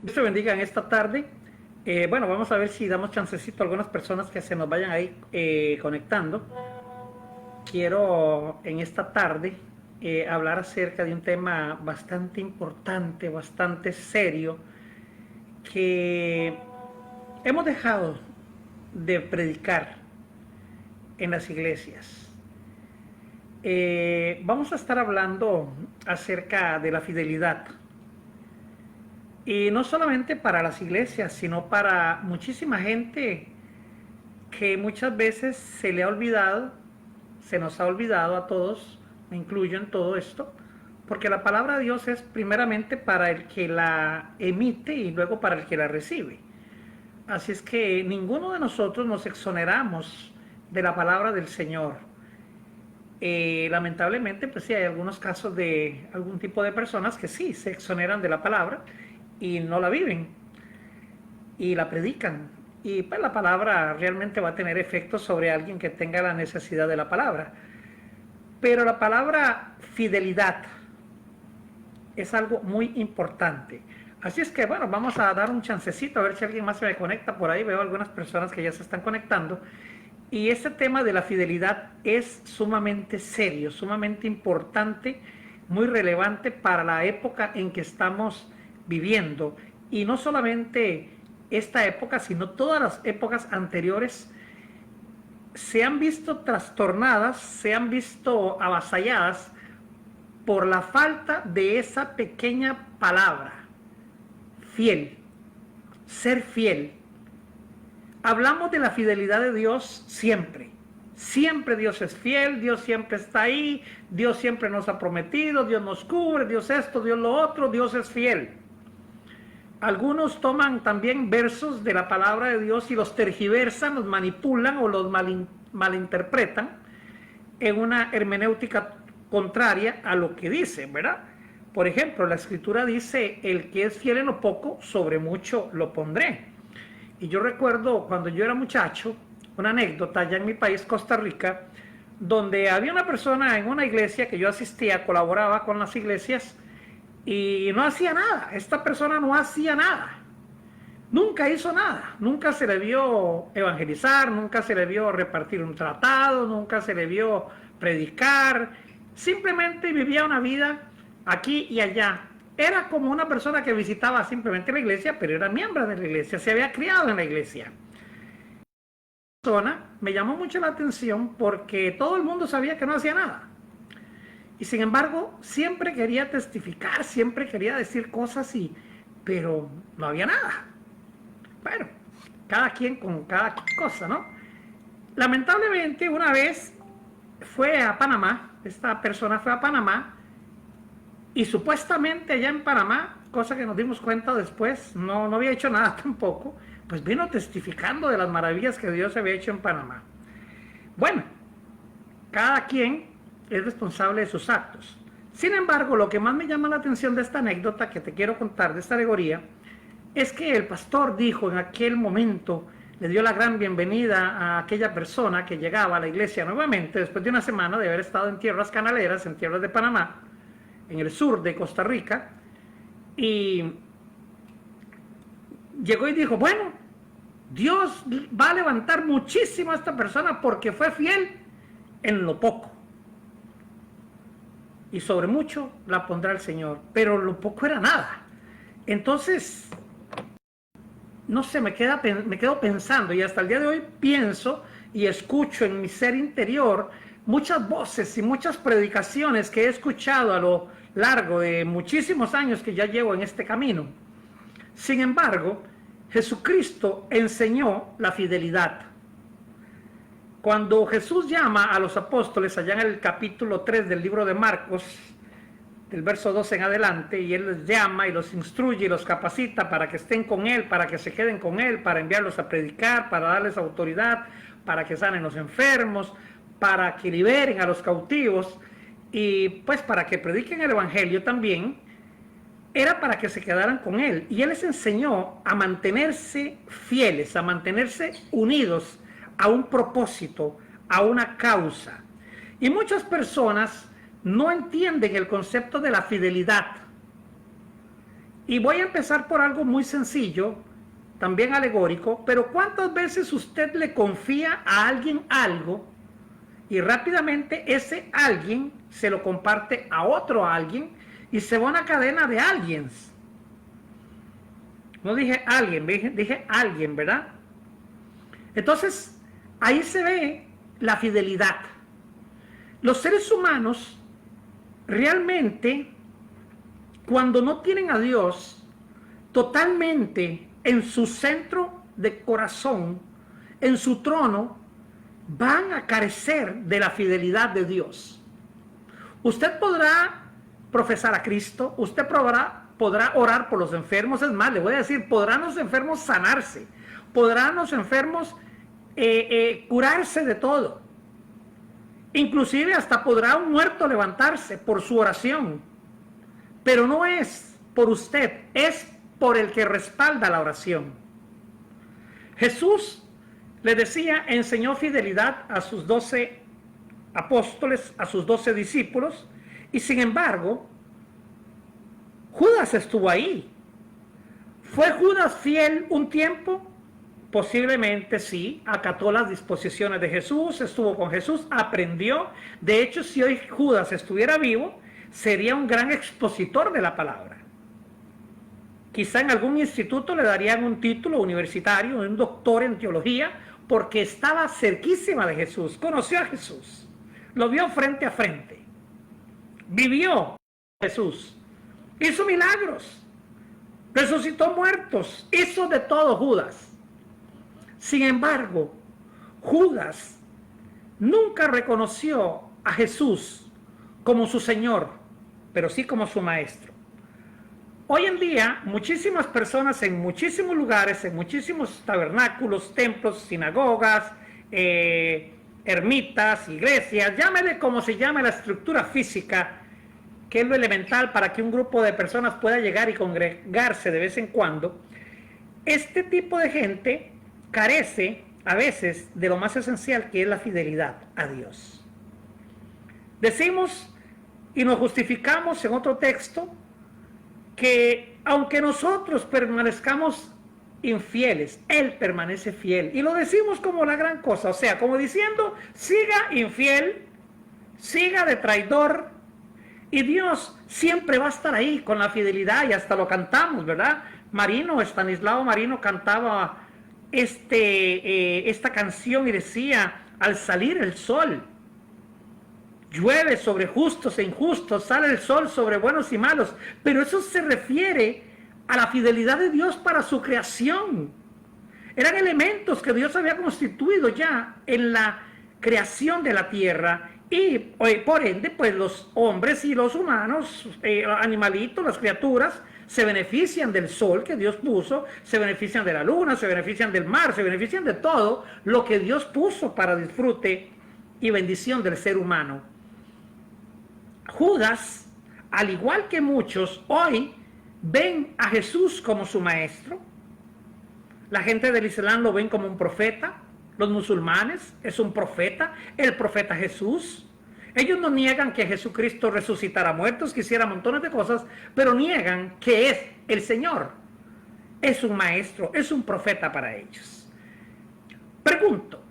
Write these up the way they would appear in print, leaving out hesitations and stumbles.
Dios te bendiga en esta tarde. Bueno, vamos a ver si damos chancecito a algunas personas que se nos vayan ahí conectando. Quiero en esta tarde hablar acerca de un tema bastante importante, bastante serio, que hemos dejado de predicar en las iglesias. Vamos a estar hablando acerca de la fidelidad. Y no solamente para las iglesias, sino para muchísima gente que muchas veces se le ha olvidado, se nos ha olvidado a todos, me incluyo en todo esto, porque la palabra de Dios es primeramente para el que la emite y luego para el que la recibe. Así es que ninguno de nosotros nos exoneramos de la palabra del Señor. Lamentablemente, pues sí, hay algunos casos de algún tipo de personas que sí se exoneran de la palabra y no la viven y la predican. Y pues la palabra realmente va a tener efecto sobre alguien que tenga la necesidad de la palabra. Pero la palabra fidelidad es algo muy importante. Así es que bueno, vamos a dar un chancecito a ver si alguien más se me conecta por ahí. Veo algunas personas que ya se están conectando. Y este tema de la fidelidad es sumamente serio, sumamente importante, muy relevante para la época en que estamos viviendo. Y no solamente esta época, sino todas las épocas anteriores se han visto trastornadas, se han visto avasalladas por la falta de esa pequeña palabra, fiel, ser fiel. Hablamos de la fidelidad de Dios siempre. Siempre Dios es fiel, Dios siempre está ahí, Dios siempre nos ha prometido, Dios nos cubre, Dios esto, Dios lo otro, Dios es fiel. Algunos toman también versos de la palabra de Dios y los tergiversan, los manipulan o los malinterpretan en una hermenéutica contraria a lo que dice, ¿verdad? Por ejemplo, la escritura dice, el que es fiel en lo poco, sobre mucho lo pondré. Y yo recuerdo cuando yo era muchacho, una anécdota allá en mi país, Costa Rica, donde había una persona en una iglesia que yo asistía, colaboraba con las iglesias y no hacía nada. Esta persona no hacía nada. Nunca hizo nada. Nunca se le vio evangelizar, nunca se le vio repartir un tratado, nunca se le vio predicar. Simplemente vivía una vida aquí y allá. Era como una persona que visitaba simplemente la iglesia, pero era miembro de la iglesia, se había criado en la iglesia. Esa persona me llamó mucho la atención porque todo el mundo sabía que no hacía nada. Y sin embargo, siempre quería testificar, siempre quería decir cosas, pero no había nada. Bueno, cada quien con cada cosa, ¿no? Lamentablemente, una vez fue a Panamá, esta persona fue a Panamá, y supuestamente allá en Panamá, cosa que nos dimos cuenta después, no había hecho nada tampoco, pues vino testificando de las maravillas que Dios había hecho en Panamá. Bueno, cada quien es responsable de sus actos. Sin embargo, lo que más me llama la atención de esta anécdota que te quiero contar, de esta alegoría, es que el pastor dijo en aquel momento, le dio la gran bienvenida a aquella persona que llegaba a la iglesia nuevamente, después de una semana de haber estado en tierras canaleras, en tierras de Panamá, en el sur de Costa Rica, y llegó y dijo, bueno, Dios va a levantar muchísimo a esta persona porque fue fiel en lo poco. Y sobre mucho la pondrá el Señor, pero lo poco era nada. Entonces, no sé, me quedo pensando y hasta el día de hoy pienso y escucho en mi ser interior muchas voces y muchas predicaciones que he escuchado a lo largo de muchísimos años que ya llevo en este camino. Sin embargo, Jesucristo enseñó la fidelidad. Cuando Jesús llama a los apóstoles allá en el capítulo 3 del libro de Marcos, del verso 12 en adelante, y Él les llama y los instruye y los capacita para que estén con Él, para que se queden con Él, para enviarlos a predicar, para darles autoridad, para que sanen los enfermos, para que liberen a los cautivos y pues para que prediquen el evangelio también, era para que se quedaran con Él. Y Él les enseñó a mantenerse fieles, a mantenerse unidos a un propósito, a una causa. Y muchas personas no entienden el concepto de la fidelidad. Y voy a empezar por algo muy sencillo, también alegórico, pero ¿cuántas veces usted le confía a alguien algo y rápidamente ese alguien se lo comparte a otro alguien y se va una cadena de aliens? No dije alguien, dije alguien, ¿verdad? Entonces, ahí se ve la fidelidad. Los seres humanos realmente, cuando no tienen a Dios totalmente en su centro de corazón, en su trono, van a carecer de la fidelidad de Dios. Usted podrá profesar a Cristo, usted podrá orar por los enfermos, es más, le voy a decir, podrán los enfermos sanarse, podrán los enfermos curarse de todo, inclusive hasta podrá un muerto levantarse por su oración, pero no es por usted, es por el que respalda la oración. Jesús, le decía, enseñó fidelidad a sus 12 apóstoles, a sus 12 discípulos, y sin embargo, Judas estuvo ahí. ¿Fue Judas fiel un tiempo? Posiblemente sí, acató las disposiciones de Jesús, estuvo con Jesús, aprendió. De hecho, si hoy Judas estuviera vivo, sería un gran expositor de la palabra. Quizá en algún instituto le darían un título universitario, un doctor en teología, porque estaba cerquísima de Jesús, conoció a Jesús, lo vio frente a frente, vivió Jesús, hizo milagros, resucitó muertos, hizo de todo Judas. Sin embargo, Judas nunca reconoció a Jesús como su Señor, pero sí como su Maestro. Hoy en día, muchísimas personas en muchísimos lugares, en muchísimos tabernáculos, templos, sinagogas, ermitas, iglesias, llámele como se llame la estructura física, que es lo elemental para que un grupo de personas pueda llegar y congregarse de vez en cuando. Este tipo de gente carece a veces de lo más esencial, que es la fidelidad a Dios. Decimos y nos justificamos en otro texto que aunque nosotros permanezcamos infieles, Él permanece fiel. Y lo decimos como la gran cosa, o sea, como diciendo, siga infiel, siga de traidor, y Dios siempre va a estar ahí con la fidelidad, y hasta lo cantamos, ¿verdad? Estanislao Marino cantaba esta canción y decía, al salir el sol, llueve sobre justos e injustos, sale el sol sobre buenos y malos, pero eso se refiere a la fidelidad de Dios para su creación. Eran elementos que Dios había constituido ya en la creación de la tierra, y por ende, pues los hombres y los humanos, animalitos, las criaturas, se benefician del sol que Dios puso, se benefician de la luna, se benefician del mar, se benefician de todo lo que Dios puso para disfrute y bendición del ser humano. Judas, al igual que muchos, hoy ven a Jesús como su maestro. La gente del Islam lo ven como un profeta, los musulmanes es un profeta, el profeta Jesús. Ellos no niegan que Jesucristo resucitara muertos, que hiciera montones de cosas, pero niegan que es el Señor. Es un maestro, es un profeta para ellos. Pregunto,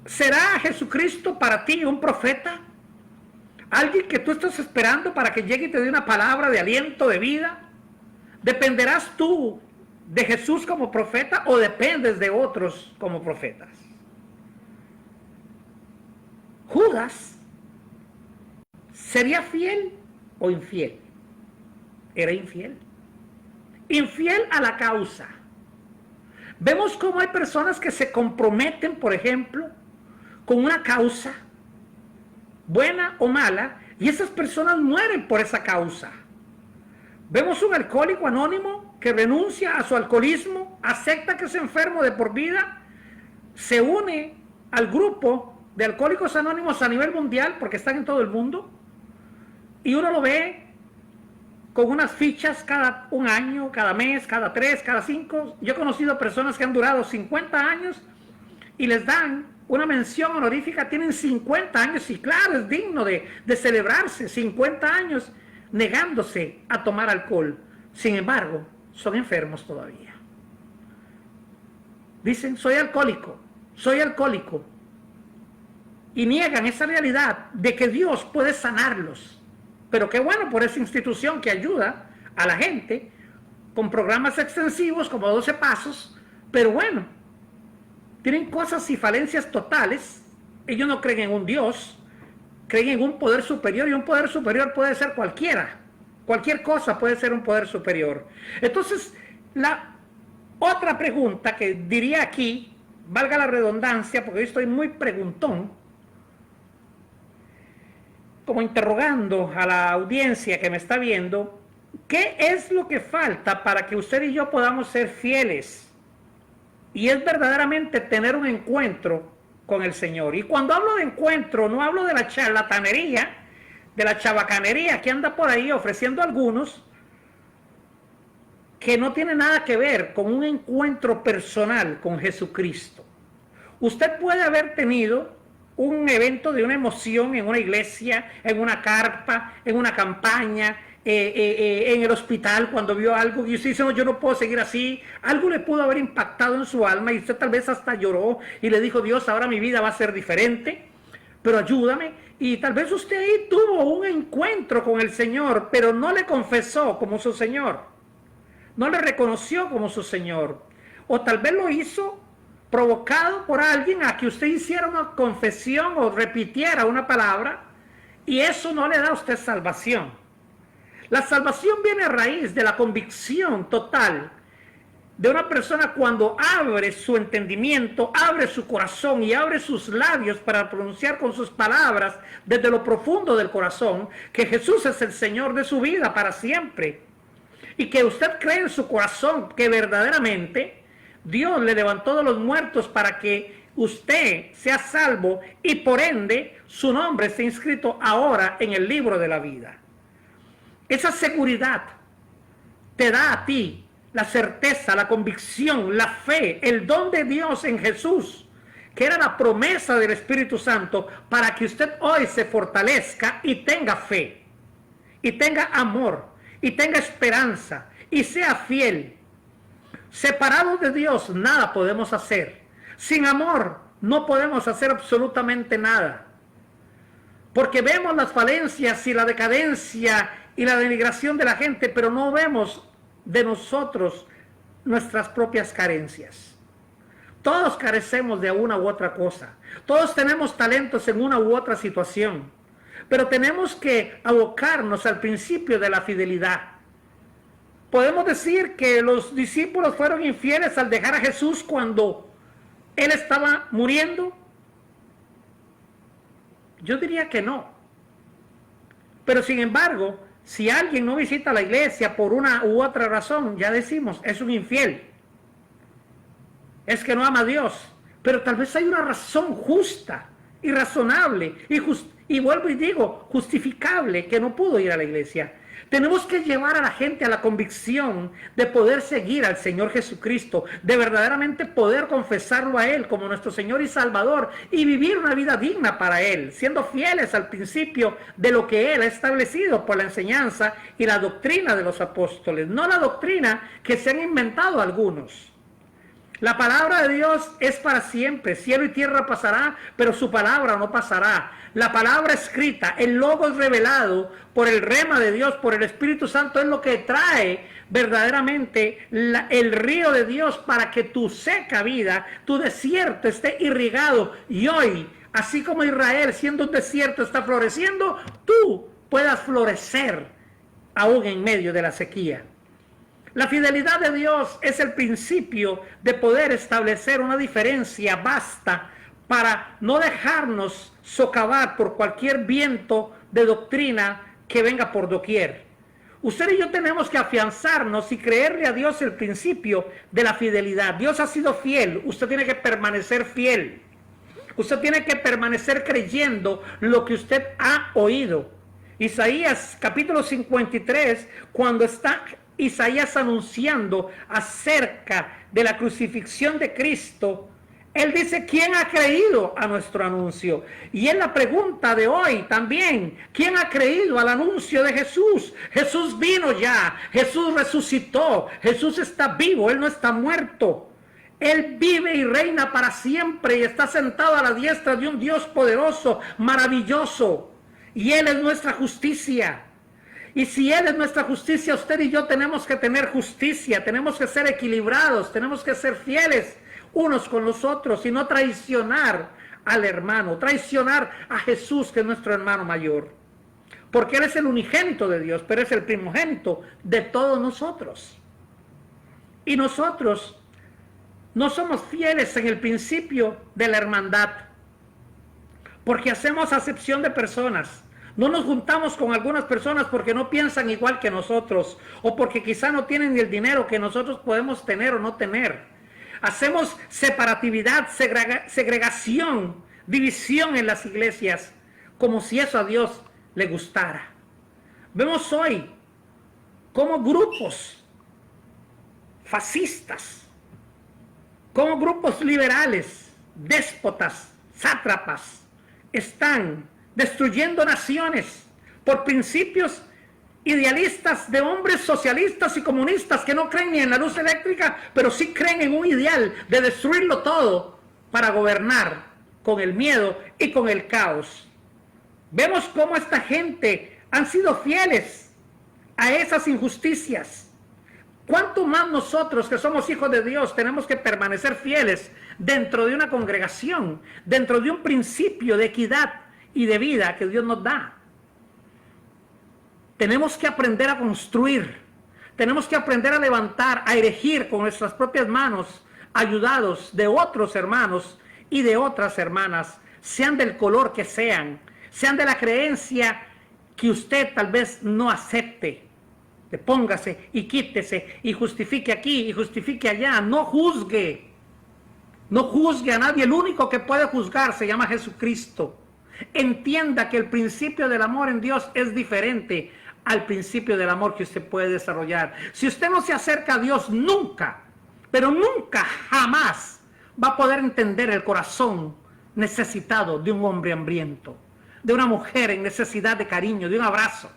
¿será Jesucristo para ti un profeta? ¿Alguien que tú estás esperando para que llegue y te dé una palabra de aliento, de vida? ¿Dependerás tú de Jesús como profeta o dependes de otros como profetas? Judas, ¿sería fiel o infiel? Era infiel. Infiel a la causa. Vemos cómo hay personas que se comprometen, por ejemplo, con una causa, buena o mala, y esas personas mueren por esa causa. Vemos un alcohólico anónimo que renuncia a su alcoholismo, acepta que es enfermo de por vida, se une al grupo de alcohólicos anónimos a nivel mundial, porque están en todo el mundo, y uno lo ve con unas fichas cada un año, cada mes, cada 3, cada 5. Yo he conocido personas que han durado 50 años y les dan una mención honorífica, tienen 50 años, y claro, es digno de celebrarse, 50 años negándose a tomar alcohol. Sin embargo, son enfermos todavía. Dicen, soy alcohólico, soy alcohólico. Y niegan esa realidad de que Dios puede sanarlos. Pero qué bueno por esa institución que ayuda a la gente con programas extensivos como 12 pasos. Pero bueno, tienen cosas y falencias totales. Ellos no creen en un Dios, creen en un poder superior, y un poder superior puede ser cualquiera. Cualquier cosa puede ser un poder superior. Entonces, la otra pregunta que diría aquí, valga la redundancia, porque yo estoy muy preguntón, como interrogando a la audiencia que me está viendo, ¿qué es lo que falta para que usted y yo podamos ser fieles? Y es verdaderamente tener un encuentro con el Señor. Y cuando hablo de encuentro, no hablo de la charlatanería, de la chabacanería que anda por ahí ofreciendo a algunos, que no tiene nada que ver con un encuentro personal con Jesucristo. Usted puede haber tenido un evento de una emoción en una iglesia, en una carpa, en una campaña, en el hospital, cuando vio algo y usted dice, no, yo no puedo seguir así. Algo le pudo haber impactado en su alma y usted tal vez hasta lloró y le dijo, Dios, ahora mi vida va a ser diferente, pero ayúdame. Y tal vez usted ahí tuvo un encuentro con el Señor, pero no le confesó como su Señor, no le reconoció como su Señor, o tal vez lo hizo provocado por alguien a que usted hiciera una confesión o repitiera una palabra, y eso no le da a usted salvación. La salvación viene a raíz de la convicción total de una persona cuando abre su entendimiento, abre su corazón y abre sus labios para pronunciar con sus palabras desde lo profundo del corazón que Jesús es el Señor de su vida para siempre, y que usted cree en su corazón que verdaderamente Dios le levantó de los muertos para que usted sea salvo y por ende su nombre esté inscrito ahora en el libro de la vida. Esa seguridad te da a ti la certeza, la convicción, la fe, el don de Dios en Jesús, que era la promesa del Espíritu Santo para que usted hoy se fortalezca y tenga fe, y tenga amor, y tenga esperanza, y sea fiel. Separados de Dios nada podemos hacer. Sin amor no podemos hacer absolutamente nada. Porque vemos las falencias y la decadencia y la denigración de la gente, pero no vemos de nosotros nuestras propias carencias. Todos carecemos de una u otra cosa. Todos tenemos talentos en una u otra situación. Pero tenemos que abocarnos al principio de la fidelidad. Podemos decir que los discípulos fueron infieles al dejar a Jesús cuando Él estaba muriendo. Yo diría que no. Pero sin embargo, si alguien no visita la iglesia por una u otra razón, ya decimos, es un infiel. Es que no ama a Dios. Pero tal vez hay una razón justa y razonable y vuelvo y digo, justificable, que no pudo ir a la iglesia. Tenemos que llevar a la gente a la convicción de poder seguir al Señor Jesucristo, de verdaderamente poder confesarlo a Él como nuestro Señor y Salvador y vivir una vida digna para Él, siendo fieles al principio de lo que Él ha establecido por la enseñanza y la doctrina de los apóstoles, no la doctrina que se han inventado algunos. La palabra de Dios es para siempre, cielo y tierra pasará, pero su palabra no pasará. La palabra escrita, el logos revelado por el rema de Dios, por el Espíritu Santo, es lo que trae verdaderamente el río de Dios para que tu seca vida, tu desierto esté irrigado. Y hoy, así como Israel siendo un desierto está floreciendo, tú puedas florecer aún en medio de la sequía. La fidelidad de Dios es el principio de poder establecer una diferencia vasta para no dejarnos socavar por cualquier viento de doctrina que venga por doquier. Usted y yo tenemos que afianzarnos y creerle a Dios el principio de la fidelidad. Dios ha sido fiel, usted tiene que permanecer fiel. Usted tiene que permanecer creyendo lo que usted ha oído. Isaías capítulo 53, cuando está Isaías anunciando acerca de la crucifixión de Cristo, Él dice, ¿quién ha creído a nuestro anuncio? Y es la pregunta de hoy también. ¿Quién ha creído al anuncio de Jesús? Jesús vino ya. Jesús resucitó. Jesús está vivo. Él no está muerto. Él vive y reina para siempre y está sentado a la diestra de un Dios poderoso, maravilloso. Y Él es nuestra justicia. Y si Él es nuestra justicia, usted y yo tenemos que tener justicia. Tenemos que ser equilibrados. Tenemos que ser fieles unos con los otros y no traicionar al hermano, traicionar a Jesús, que es nuestro hermano mayor, porque Él es el unigénito de Dios, pero es el primogénito de todos nosotros. Y nosotros no somos fieles en el principio de la hermandad, porque hacemos acepción de personas. No nos juntamos con algunas personas porque no piensan igual que nosotros, o porque quizá no tienen el dinero que nosotros podemos tener o no tener. Hacemos separatividad, segregación, división en las iglesias, como si eso a Dios le gustara. Vemos hoy cómo grupos fascistas, como grupos liberales, déspotas, sátrapas, están destruyendo naciones por principios idealistas de hombres socialistas y comunistas que no creen ni en la luz eléctrica, pero sí creen en un ideal de destruirlo todo para gobernar con el miedo y con el caos. Vemos cómo esta gente han sido fieles a esas injusticias. ¿Cuánto más nosotros, que somos hijos de Dios, tenemos que permanecer fieles dentro de una congregación, dentro de un principio de equidad y de vida que Dios nos da? Tenemos que aprender a construir, tenemos que aprender a levantar, a erigir con nuestras propias manos, ayudados de otros hermanos y de otras hermanas, sean del color que sean de la creencia que usted tal vez no acepte. Póngase y quítese y justifique aquí y justifique allá. No juzgue, no juzgue a nadie. El único que puede juzgar se llama Jesucristo. Entienda que el principio del amor en Dios es diferente al principio del amor que usted puede desarrollar. Si usted no se acerca a Dios, nunca, pero nunca, jamás va a poder entender el corazón necesitado de un hombre hambriento, de una mujer en necesidad de cariño, de un abrazo,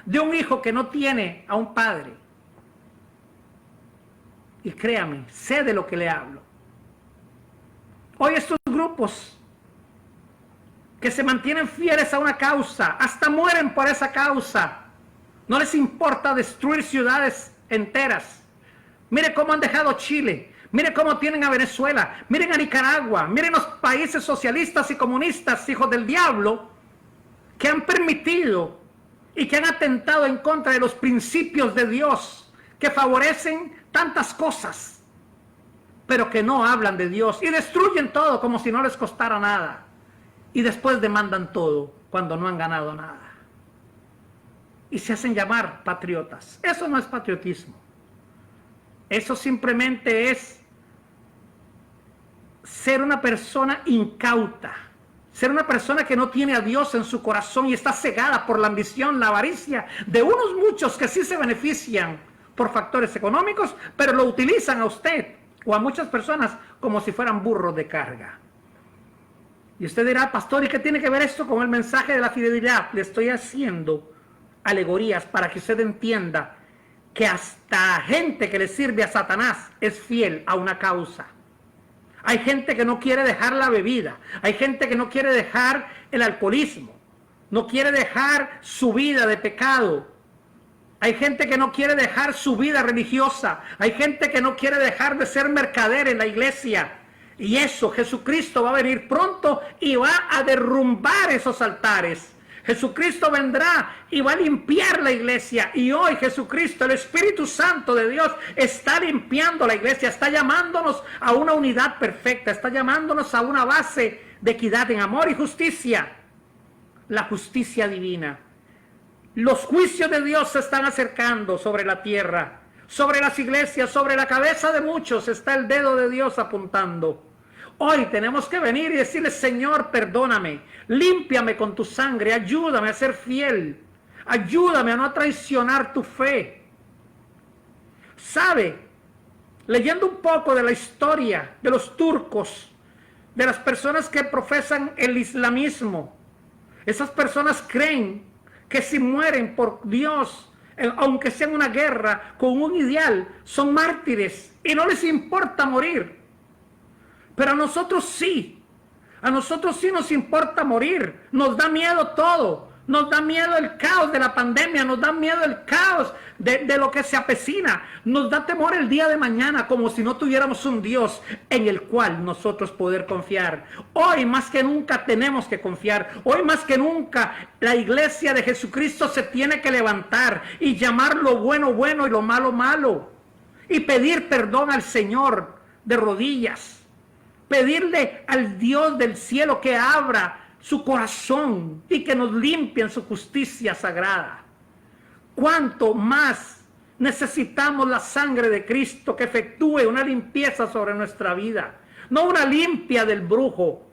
de un hijo que no tiene a un padre. Y créame, sé de lo que le hablo. Hoy estos grupos que se mantienen fieles a una causa, hasta mueren por esa causa. No les importa destruir ciudades enteras. Mire cómo han dejado Chile. Mire cómo tienen a Venezuela. Miren a Nicaragua. Miren los países socialistas y comunistas, hijos del diablo, que han permitido y que han atentado en contra de los principios de Dios, que favorecen tantas cosas, pero que no hablan de Dios y destruyen todo como si no les costara nada. Y después demandan todo cuando no han ganado nada. Y se hacen llamar patriotas. Eso no es patriotismo. Eso simplemente es ser una persona incauta. Ser una persona que no tiene a Dios en su corazón y está cegada por la ambición, la avaricia de unos muchos que sí se benefician por factores económicos, pero lo utilizan a usted o a muchas personas como si fueran burros de carga. Y usted dirá, pastor, ¿y qué tiene que ver esto con el mensaje de la fidelidad? Le estoy haciendo alegorías para que usted entienda que hasta gente que le sirve a Satanás es fiel a una causa. Hay gente que no quiere dejar la bebida, hay gente que no quiere dejar el alcoholismo, no quiere dejar su vida de pecado, hay gente que no quiere dejar su vida religiosa, hay gente que no quiere dejar de ser mercader en la iglesia. Y eso, Jesucristo va a venir pronto y va a derrumbar esos altares. Jesucristo vendrá y va a limpiar la iglesia. Y hoy Jesucristo, el Espíritu Santo de Dios, está limpiando la iglesia, está llamándonos a una unidad perfecta, está llamándonos a una base de equidad en amor y justicia. La justicia divina. Los juicios de Dios se están acercando sobre la tierra, sobre las iglesias, sobre la cabeza de muchos está el dedo de Dios apuntando. Hoy tenemos que venir y decirle, Señor, perdóname, límpiame con tu sangre, ayúdame a ser fiel, ayúdame a no traicionar tu fe. ¿Sabe? Leyendo un poco de la historia de los turcos, de las personas que profesan el islamismo. Esas personas creen que si mueren por Dios, aunque sea en una guerra con un ideal, son mártires y no les importa morir. Pero a nosotros sí nos importa morir. Nos da miedo todo. Nos da miedo el caos de la pandemia, nos da miedo el caos de lo que se avecina. Nos da temor el día de mañana, como si no tuviéramos un Dios en el cual nosotros poder confiar. Hoy más que nunca tenemos que confiar. Hoy más que nunca la iglesia de Jesucristo se tiene que levantar y llamar lo bueno bueno y lo malo malo. Y pedir perdón al Señor de rodillas. Pedirle al Dios del cielo que abra su corazón y que nos limpie en su justicia sagrada. Cuánto más necesitamos la sangre de Cristo que efectúe una limpieza sobre nuestra vida, no una limpia del brujo.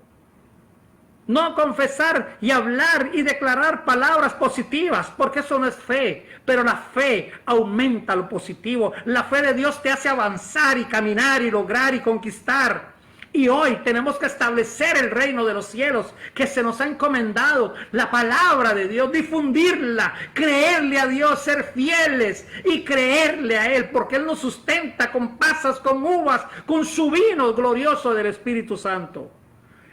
No confesar y hablar y declarar palabras positivas, porque eso no es fe, pero la fe aumenta lo positivo. La fe de Dios te hace avanzar y caminar y lograr y conquistar. Y hoy tenemos que establecer el reino de los cielos que se nos ha encomendado, la palabra de Dios, difundirla, creerle a Dios, ser fieles y creerle a Él, porque Él nos sustenta con pasas, con uvas, con su vino glorioso del Espíritu Santo.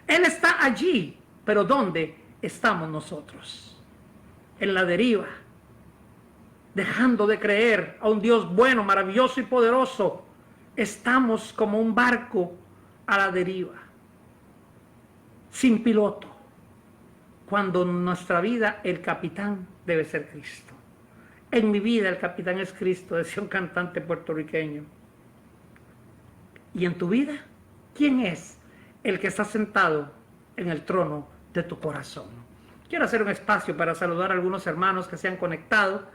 Él está allí, pero ¿dónde estamos nosotros? En la deriva, dejando de creer a un Dios bueno, maravilloso y poderoso. Estamos como un barco a la deriva, sin piloto, cuando en nuestra vida el capitán debe ser Cristo. En mi vida el capitán es Cristo, decía un cantante puertorriqueño. ¿Y en tu vida? ¿Quién es el que está sentado en el trono de tu corazón? Quiero hacer un espacio para saludar a algunos hermanos que se han conectado.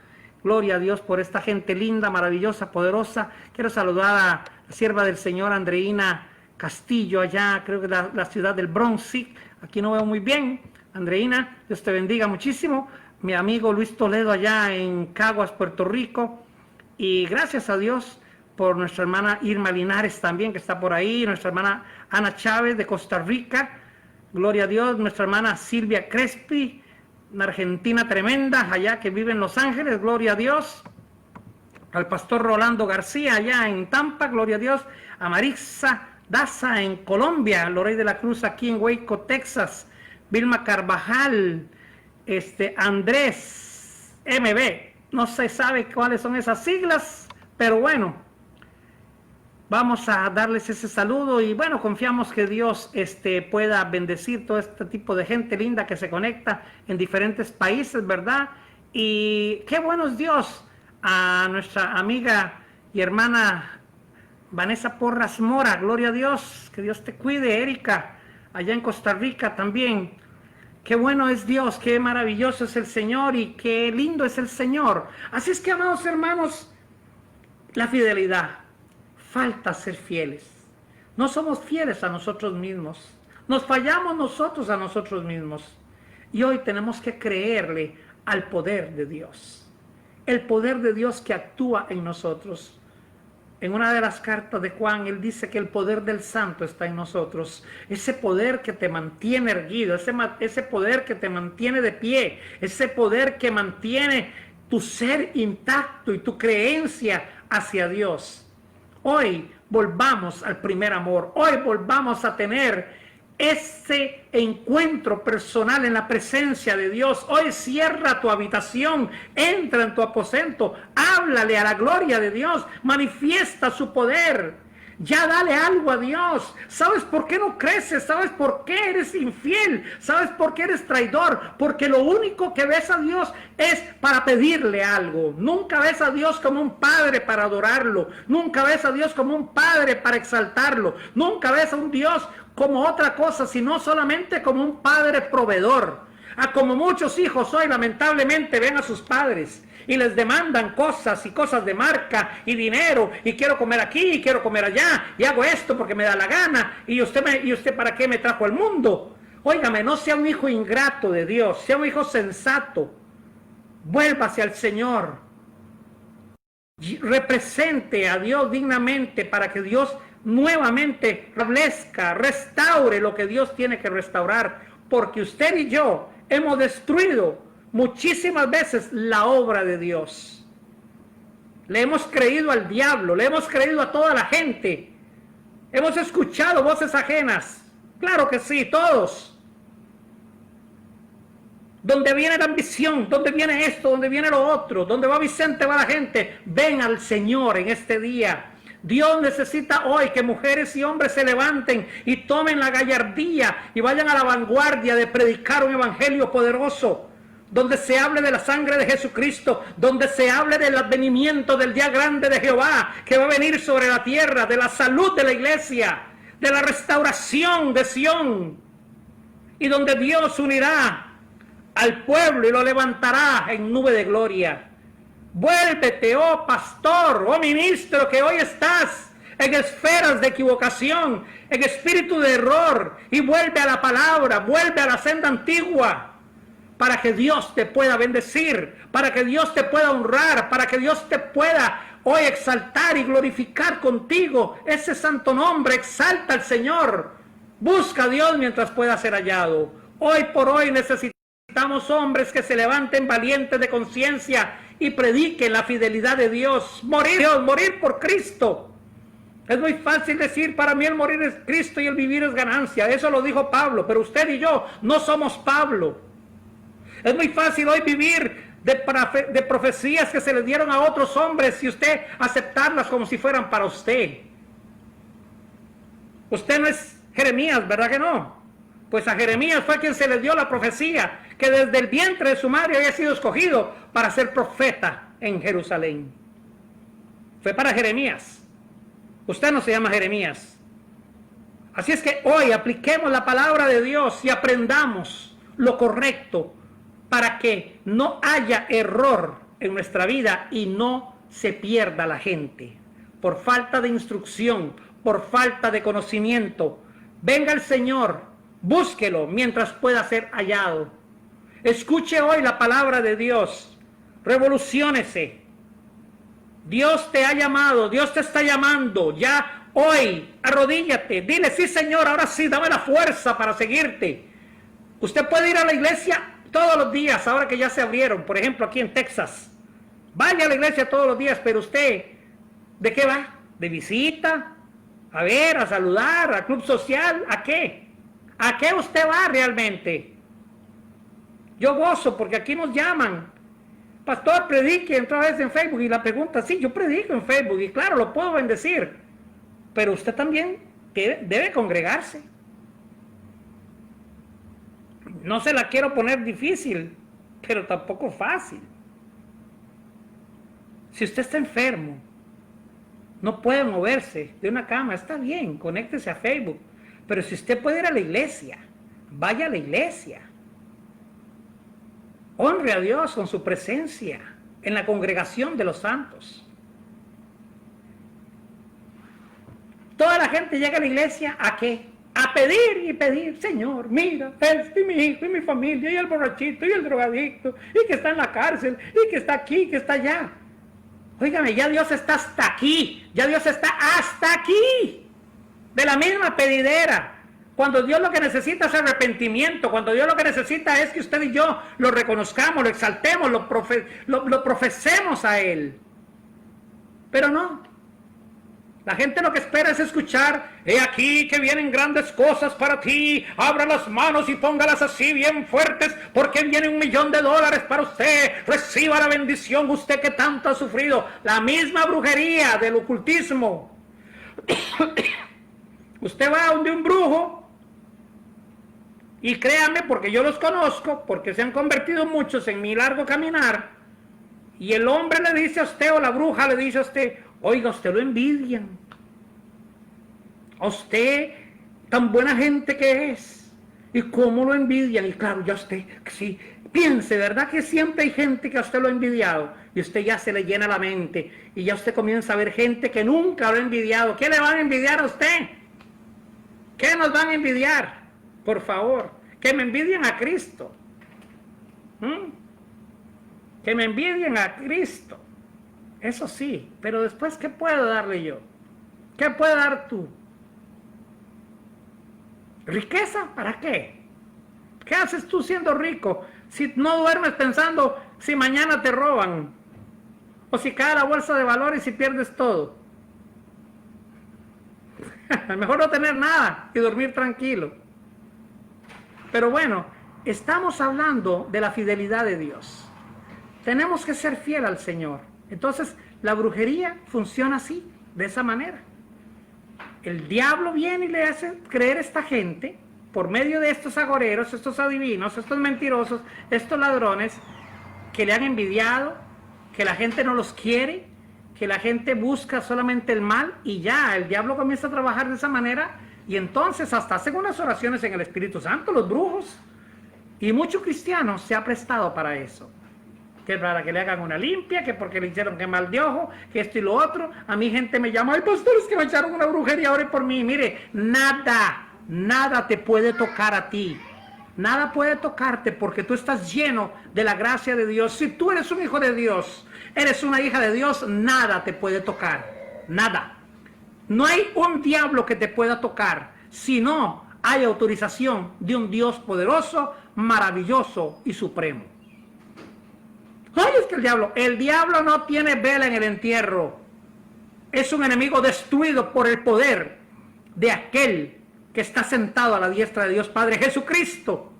Gloria a Dios por esta gente linda, maravillosa, poderosa. Quiero saludar a la sierva del Señor, Andreina Castillo, allá, creo que la ciudad del Bronx, sí, aquí no veo muy bien. Andreina, Dios te bendiga muchísimo. Mi amigo Luis Toledo allá en Caguas, Puerto Rico. Y gracias a Dios por nuestra hermana Irma Linares también, que está por ahí. Nuestra hermana Ana Chávez de Costa Rica. Gloria a Dios. Nuestra hermana Silvia Crespi, una argentina tremenda, allá que vive en Los Ángeles. Gloria a Dios. Al pastor Rolando García allá en Tampa. Gloria a Dios. A Marisa Daza en Colombia, Lorey de la Cruz aquí en Waco, Texas, Vilma Carvajal, Andrés MB, no se sabe cuáles son esas siglas, pero bueno, vamos a darles ese saludo y bueno, confiamos que Dios pueda bendecir todo este tipo de gente linda que se conecta en diferentes países, ¿verdad? Y qué bueno es Dios, a nuestra amiga y hermana Vanessa Porras Mora, gloria a Dios, que Dios te cuide. Erika, allá en Costa Rica también. Qué bueno es Dios, qué maravilloso es el Señor y qué lindo es el Señor. Así es que, amados hermanos, la fidelidad, falta ser fieles. No somos fieles a nosotros mismos. Nos fallamos nosotros a nosotros mismos. Y hoy tenemos que creerle al poder de Dios. El poder de Dios que actúa en nosotros. En una de las cartas de Juan, él dice que el poder del Santo está en nosotros. Ese poder que te mantiene erguido, ese poder que te mantiene de pie, ese poder que mantiene tu ser intacto y tu creencia hacia Dios. Hoy volvamos al primer amor. Hoy volvamos a tener ese encuentro personal en la presencia de Dios. Hoy cierra tu habitación, entra en tu aposento, háblale a la gloria de Dios, manifiesta su poder. Ya dale algo a Dios. ¿Sabes por qué no creces? ¿Sabes por qué eres infiel? ¿Sabes por qué eres traidor? Porque lo único que ves a Dios es para pedirle algo. Nunca ves a Dios como un padre para adorarlo. Nunca ves a Dios como un padre para exaltarlo. Nunca ves a un Dios como otra cosa, sino solamente como un padre proveedor. Como muchos hijos hoy lamentablemente ven a sus padres y les demandan cosas y cosas de marca y dinero y quiero comer aquí y quiero comer allá y hago esto porque me da la gana y usted ¿para qué me trajo al mundo? Óigame, no sea un hijo ingrato de Dios, sea un hijo sensato. Vuélvase al Señor. represente a Dios dignamente para que Dios nuevamente establezca, restaure lo que Dios tiene que restaurar, porque usted y yo hemos destruido muchísimas veces la obra de Dios. Le hemos creído al diablo, le hemos creído a toda la gente, hemos escuchado voces ajenas, claro que sí, todos. Donde viene la ambición, donde viene esto, donde viene lo otro, donde va Vicente, va la gente. Ven al Señor en este día. Dios necesita hoy que mujeres y hombres se levanten y tomen la gallardía y vayan a la vanguardia de predicar un evangelio poderoso, donde se hable de la sangre de Jesucristo, donde se hable del advenimiento del día grande de Jehová que va a venir sobre la tierra, de la salud de la iglesia, de la restauración de Sión, y donde Dios unirá al pueblo y lo levantará en nube de gloria. Vuélvete, oh pastor, oh ministro, que hoy estás en esferas de equivocación, en espíritu de error, y vuelve a la palabra, vuelve a la senda antigua, para que Dios te pueda bendecir, para que Dios te pueda honrar, para que Dios te pueda hoy exaltar y glorificar contigo ese santo nombre. Exalta al Señor, busca a Dios mientras pueda ser hallado. Hoy por hoy necesitamos hombres que se levanten valientes de conciencia y prediquen la fidelidad de Dios. Morir por Cristo. Es muy fácil decir, para mí el morir es Cristo y el vivir es ganancia. Eso lo dijo Pablo, pero usted y yo no somos Pablo. Es muy fácil hoy vivir de profecías que se le dieron a otros hombres y usted aceptarlas como si fueran para usted. Usted no es Jeremías, ¿verdad que no? Pues a Jeremías fue quien se le dio la profecía, que desde el vientre de su madre había sido escogido para ser profeta en Jerusalén. Fue para Jeremías. Usted no se llama Jeremías. Así es que hoy apliquemos la palabra de Dios y aprendamos lo correcto para que no haya error en nuestra vida y no se pierda la gente por falta de instrucción, por falta de conocimiento. Venga el Señor, búsquelo mientras pueda ser hallado. Escuche hoy la palabra de Dios. Revoluciónese. Dios te ha llamado, Dios te está llamando. Ya hoy, arrodíllate, dile, sí Señor, ahora sí, dame la fuerza para seguirte. Usted puede ir a la iglesia todos los días, ahora que ya se abrieron, por ejemplo, aquí en Texas. Vaya a la iglesia todos los días, pero usted, ¿de qué va? ¿De visita? A ver, a saludar, a club social, ¿a qué? ¿A qué usted va realmente? Yo gozo porque aquí nos llaman. Pastor, predique otra vez en Facebook. Y la pregunta, sí, yo predico en Facebook y claro, lo puedo bendecir. Pero usted también debe congregarse. No se la quiero poner difícil, pero tampoco fácil. Si usted está enfermo, no puede moverse de una cama, está bien, conéctese a Facebook. Pero si usted puede ir a la iglesia, vaya a la iglesia. Honre a Dios con su presencia en la congregación de los santos. Toda la gente llega a la iglesia, ¿a qué? A pedir y pedir. Señor, mira, este y mi hijo y mi familia y el borrachito y el drogadicto y que está en la cárcel y que está aquí, que está allá. Óigame, ya Dios está hasta aquí, ya Dios está hasta aquí. De la misma pedidera. Cuando Dios lo que necesita es arrepentimiento, cuando Dios lo que necesita es que usted y yo lo reconozcamos, lo exaltemos, lo profesemos a Él. Pero no. La gente lo que espera es escuchar, he aquí que vienen grandes cosas para ti, abra las manos y póngalas así bien fuertes, porque viene $1.000.000 para usted, reciba la bendición usted que tanto ha sufrido. La misma brujería del ocultismo. Usted va donde un brujo, y créame, porque yo los conozco, porque se han convertido muchos en mi largo caminar, y el hombre le dice a usted, o la bruja le dice a usted, oiga, usted lo envidian. A usted, tan buena gente que es. ¿Y cómo lo envidian? Y claro, ya usted, sí, piense, ¿verdad que siempre hay gente que a usted lo ha envidiado? Y usted ya se le llena la mente, y ya usted comienza a ver gente que nunca lo ha envidiado. ¿Qué le van a envidiar a usted? ¿Qué nos van a envidiar? Por favor, que me envidien a Cristo. Que me envidien a Cristo. Eso sí, pero después, ¿qué puedo darle yo? ¿Qué puedes dar tú? ¿Riqueza? ¿Para qué? ¿Qué haces tú siendo rico si no duermes pensando si mañana te roban? O si cae la bolsa de valores y pierdes todo. Mejor no tener nada y dormir tranquilo. Pero bueno, estamos hablando de la fidelidad de Dios. Tenemos que ser fiel al Señor. Entonces, la brujería funciona así, de esa manera. El diablo viene y le hace creer a esta gente, por medio de estos agoreros, estos adivinos, estos mentirosos, estos ladrones, que le han envidiado, que la gente no los quiere, que la gente busca solamente el mal, y ya, el diablo comienza a trabajar de esa manera, y entonces hasta hacen unas oraciones en el Espíritu Santo, los brujos, y muchos cristianos se ha prestado para eso. Que para que le hagan una limpia, que porque le hicieron que mal de ojo, que esto y lo otro. A mí gente me llama, ay pastores que me echaron una brujería, ore por mí. Mire, nada te puede tocar a ti. Nada puede tocarte porque tú estás lleno de la gracia de Dios. Si tú eres un hijo de Dios, eres una hija de Dios, nada te puede tocar. Nada. No hay un diablo que te pueda tocar si no hay autorización de un Dios poderoso, maravilloso y supremo. Ay, es que el diablo no tiene vela en el entierro. Es un enemigo destruido por el poder de aquel que está sentado a la diestra de Dios Padre, Jesucristo.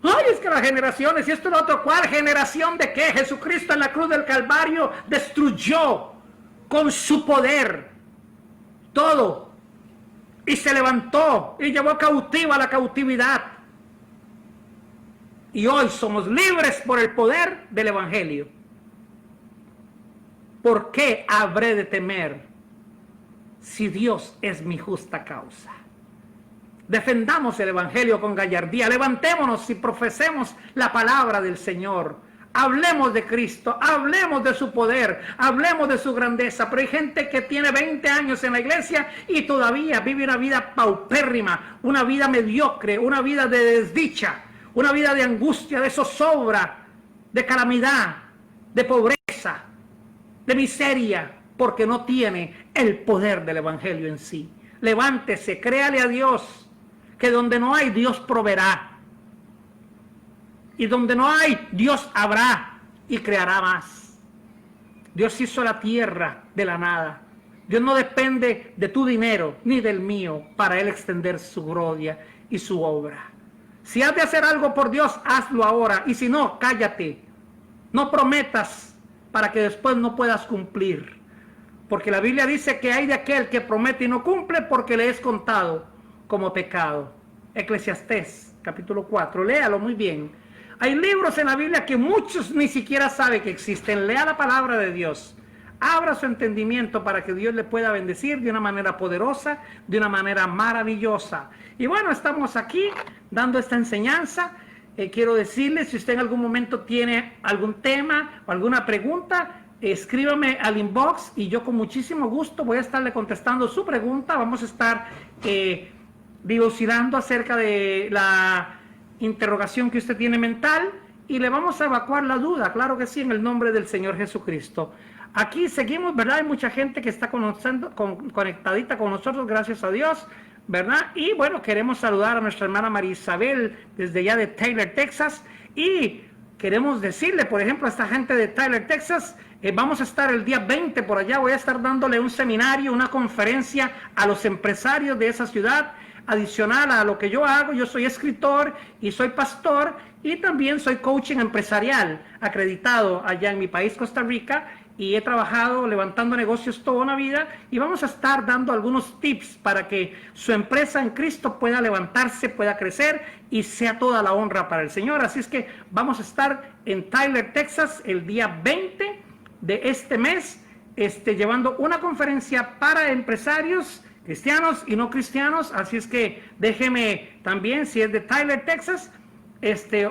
Ay, es que las generaciones, y esto y lo otro, ¿cuál generación de qué? Jesucristo en la cruz del Calvario destruyó con su poder todo. Y se levantó y llevó cautiva la cautividad. Y hoy somos libres por el poder del Evangelio. ¿Por qué habré de temer si Dios es mi justa causa? Defendamos el Evangelio con gallardía. Levantémonos y profesemos la palabra del Señor. Hablemos de Cristo, hablemos de su poder, hablemos de su grandeza. Pero hay gente que tiene 20 años en la iglesia y todavía vive una vida paupérrima, una vida mediocre, una vida de desdicha. Una vida de angustia, de zozobra, de calamidad, de pobreza, de miseria, porque no tiene el poder del Evangelio en sí. Levántese, créale a Dios, que donde no hay, Dios proveerá. Y donde no hay, Dios habrá y creará más. Dios hizo la tierra de la nada. Dios no depende de tu dinero ni del mío para Él extender su gloria y su obra. Si has de hacer algo por Dios, hazlo ahora. Y si no, cállate. No prometas para que después no puedas cumplir. Porque la Biblia dice que hay de aquel que promete y no cumple porque le es contado como pecado. Eclesiastés, capítulo 4. Léalo muy bien. Hay libros en la Biblia que muchos ni siquiera saben que existen. Lea la palabra de Dios. Abra su entendimiento para que Dios le pueda bendecir de una manera poderosa, de una manera maravillosa. Y bueno, estamos aquí dando esta enseñanza. Quiero decirle, si usted en algún momento tiene algún tema o alguna pregunta, escríbame al inbox y yo con muchísimo gusto voy a estarle contestando su pregunta. Vamos a estar dilucidando acerca de la interrogación que usted tiene mental y le vamos a evacuar la duda, claro que sí, en el nombre del Señor Jesucristo. Aquí seguimos, ¿verdad? Hay mucha gente que está conectadita con nosotros, gracias a Dios, ¿verdad? Y bueno, queremos saludar a nuestra hermana María Isabel desde allá de Tyler, Texas. Y queremos decirle, por ejemplo, a esta gente de Tyler, Texas, vamos a estar el día 20 por allá. Voy a estar dándole un seminario, una conferencia a los empresarios de esa ciudad, adicional a lo que yo hago. Yo soy escritor y soy pastor y también soy coaching empresarial acreditado allá en mi país, Costa Rica. Y he trabajado levantando negocios toda una vida y vamos a estar dando algunos tips para que su empresa en Cristo pueda levantarse, pueda crecer y sea toda la honra para el Señor. Así es que vamos a estar en Tyler, Texas, el día 20 de este mes, llevando una conferencia para empresarios cristianos y no cristianos. Así es que déjeme también, si es de Tyler, Texas,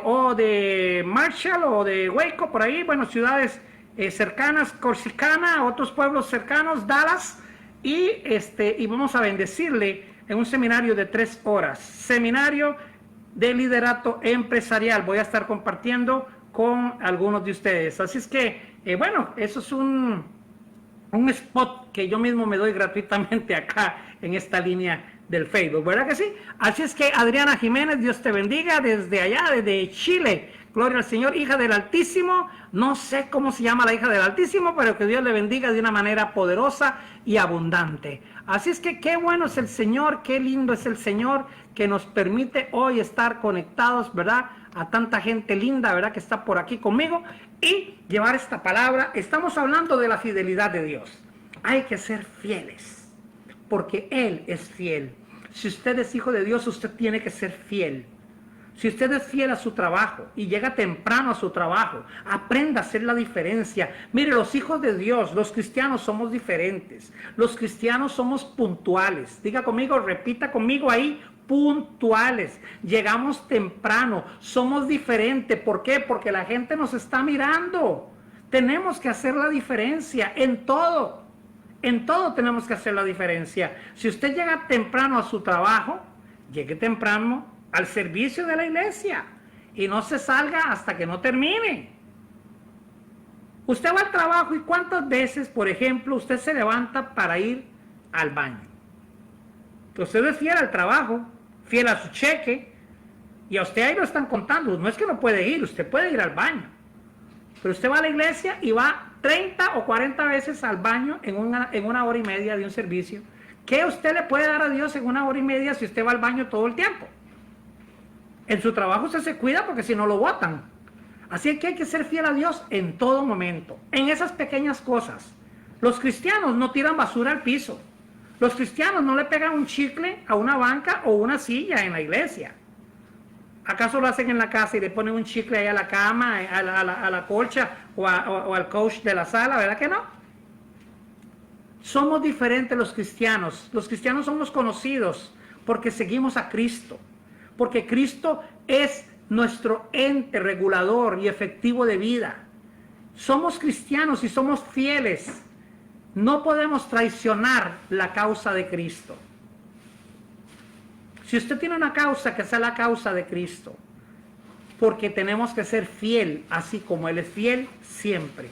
o de Marshall o de Waco, por ahí, bueno, ciudades cercanas, Corsicana, otros pueblos cercanos, Dallas, y vamos a bendecirle en un seminario de 3 horas, seminario de liderato empresarial. Voy a estar compartiendo con algunos de ustedes, así es que Bueno, eso es un spot que yo mismo me doy gratuitamente acá en esta línea del Facebook, ¿verdad que sí? Así es que Adriana Jiménez, Dios te bendiga desde allá, desde Chile. Gloria al Señor, hija del Altísimo. No sé cómo se llama la hija del Altísimo, pero que Dios le bendiga de una manera poderosa y abundante. Así es que qué bueno es el Señor, qué lindo es el Señor que nos permite hoy estar conectados, ¿verdad? A tanta gente linda, ¿verdad? Que está por aquí conmigo y llevar esta palabra. Estamos hablando de la fidelidad de Dios. Hay que ser fieles, porque Él es fiel. Si usted es hijo de Dios, usted tiene que ser fiel. Si usted es fiel a su trabajo y llega temprano a su trabajo, aprenda a hacer la diferencia. Mire, los hijos de Dios, los cristianos somos diferentes. Los cristianos somos puntuales. Diga conmigo, repita conmigo ahí, puntuales. Llegamos temprano, somos diferentes. ¿Por qué? Porque la gente nos está mirando. Tenemos que hacer la diferencia en todo. En todo tenemos que hacer la diferencia. Si usted llega temprano a su trabajo, llegue temprano al servicio de la iglesia y no se salga hasta que no termine. Usted va al trabajo y cuántas veces, por ejemplo, usted se levanta para ir al baño. Usted es fiel al trabajo, fiel a su cheque, y a usted ahí lo están contando. No es que no puede ir, usted puede ir al baño, pero usted va a la iglesia y va 30 o 40 veces al baño en una hora y media de un servicio. ¿Qué usted le puede dar a Dios en una hora y media si usted va al baño todo el tiempo? En su trabajo usted se cuida porque si no lo botan. Así que hay que ser fiel a Dios en todo momento, en esas pequeñas cosas. Los cristianos no tiran basura al piso. Los cristianos no le pegan un chicle a una banca o una silla en la iglesia. ¿Acaso lo hacen en la casa y le ponen un chicle ahí a la cama, a la colcha o al couch de la sala? ¿Verdad que no? Somos diferentes los cristianos. Los cristianos somos conocidos porque seguimos a Cristo. Porque Cristo es nuestro ente regulador y efectivo de vida. Somos cristianos y somos fieles. No podemos traicionar la causa de Cristo. Si usted tiene una causa, que sea la causa de Cristo. Porque tenemos que ser fiel, así como Él es fiel siempre.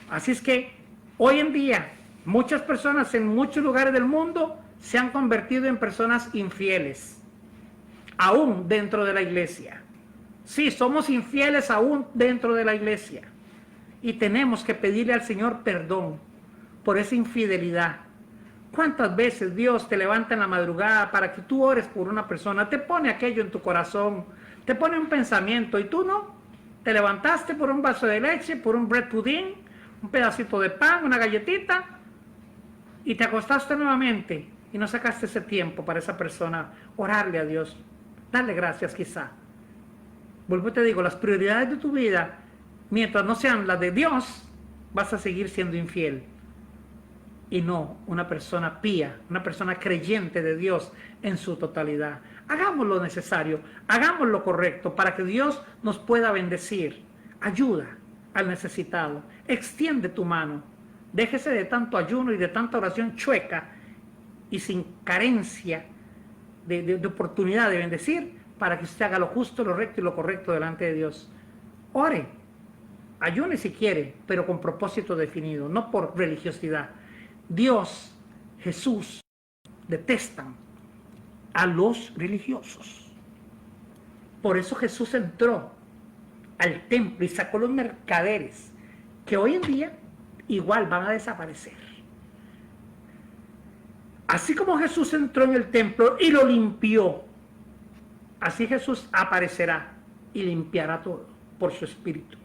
Así es que hoy en día muchas personas en muchos lugares del mundo se han convertido en personas infieles. Aún dentro de la iglesia. Sí, somos infieles aún dentro de la iglesia. Y tenemos que pedirle al Señor perdón por esa infidelidad. ¿Cuántas veces Dios te levanta en la madrugada para que tú ores por una persona? Te pone aquello en tu corazón, te pone un pensamiento y tú no. Te levantaste por un vaso de leche, por un bread pudding, un pedacito de pan, una galletita y te acostaste nuevamente y no sacaste ese tiempo para esa persona, orarle a Dios. Dale gracias quizá. Vuelvo y te digo, las prioridades de tu vida, mientras no sean las de Dios, vas a seguir siendo infiel. Y no una persona pía, una persona creyente de Dios en su totalidad. Hagamos lo necesario, hagamos lo correcto para que Dios nos pueda bendecir. Ayuda al necesitado, extiende tu mano. Déjese de tanto ayuno y de tanta oración chueca y sin carencia de oportunidad de bendecir, para que usted haga lo justo, lo recto y lo correcto delante de Dios. Ore, ayune si quiere, pero con propósito definido, no por religiosidad. Dios, Jesús, detestan a los religiosos. Por eso Jesús entró al templo y sacó los mercaderes, que hoy en día igual van a desaparecer. Así como Jesús entró en el templo y lo limpió, así Jesús aparecerá y limpiará todo por su espíritu,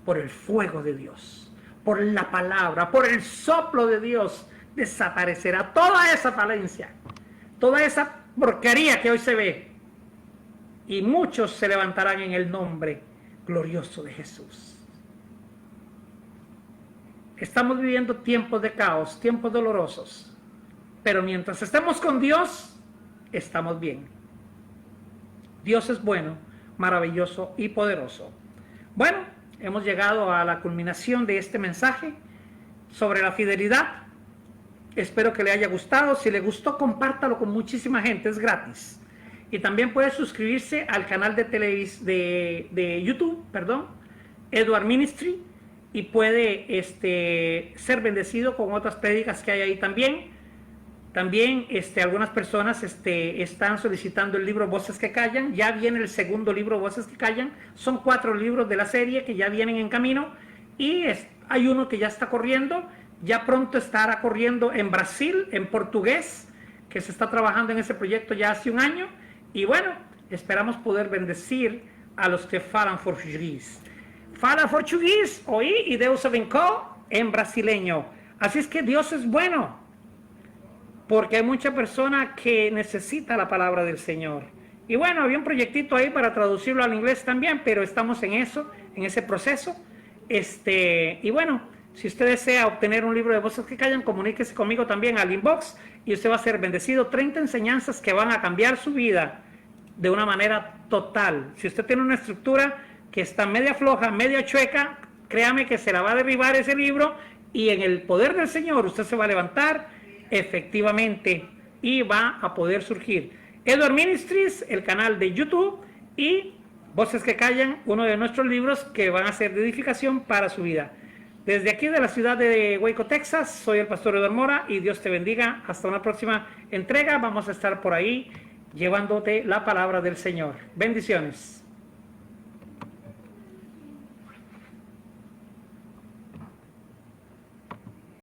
por el fuego de Dios, por la palabra, por el soplo de Dios. Desaparecerá toda esa falencia, toda esa porquería que hoy se ve. Y muchos se levantarán en el nombre glorioso de Jesús. Estamos viviendo tiempos de caos, tiempos dolorosos. Pero mientras estemos con Dios, estamos bien. Dios es bueno, maravilloso y poderoso. Bueno, hemos llegado a la culminación de este mensaje sobre la fidelidad. Espero que le haya gustado. Si le gustó, compártalo con muchísima gente, es gratis. Y también puede suscribirse al canal de YouTube, Edward Ministry, y puede ser bendecido con otras prédicas que hay ahí también. También algunas personas están solicitando el libro Voces que Callan. Ya viene el segundo libro, Voces que Callan. Son 4 libros de la serie que ya vienen en camino. Y hay uno que ya está corriendo. Ya pronto estará corriendo en Brasil, en portugués, que se está trabajando en ese proyecto ya hace un año. Y bueno, esperamos poder bendecir a los que falan portugués. Fala portugués, oí, y Deus abençoe en brasileño. Así es que Dios es bueno, porque hay mucha persona que necesita la palabra del Señor. Y bueno, había un proyectito ahí para traducirlo al inglés también, pero estamos en eso, en ese proceso. Y bueno, si usted desea obtener un libro de Voces que Callan, comuníquese conmigo también al inbox y usted va a ser bendecido. 30 enseñanzas que van a cambiar su vida de una manera total. Si usted tiene una estructura que está media floja, media chueca, créame que se la va a derribar ese libro y en el poder del Señor usted se va a levantar efectivamente y va a poder surgir. Edward Ministries, el canal de YouTube, y Voces que Callan, uno de nuestros libros que van a ser de edificación para su vida. Desde aquí de la ciudad de Waco, Texas, soy el pastor Edward Mora y Dios te bendiga. Hasta una próxima entrega. Vamos a estar por ahí llevándote la palabra del Señor. Bendiciones.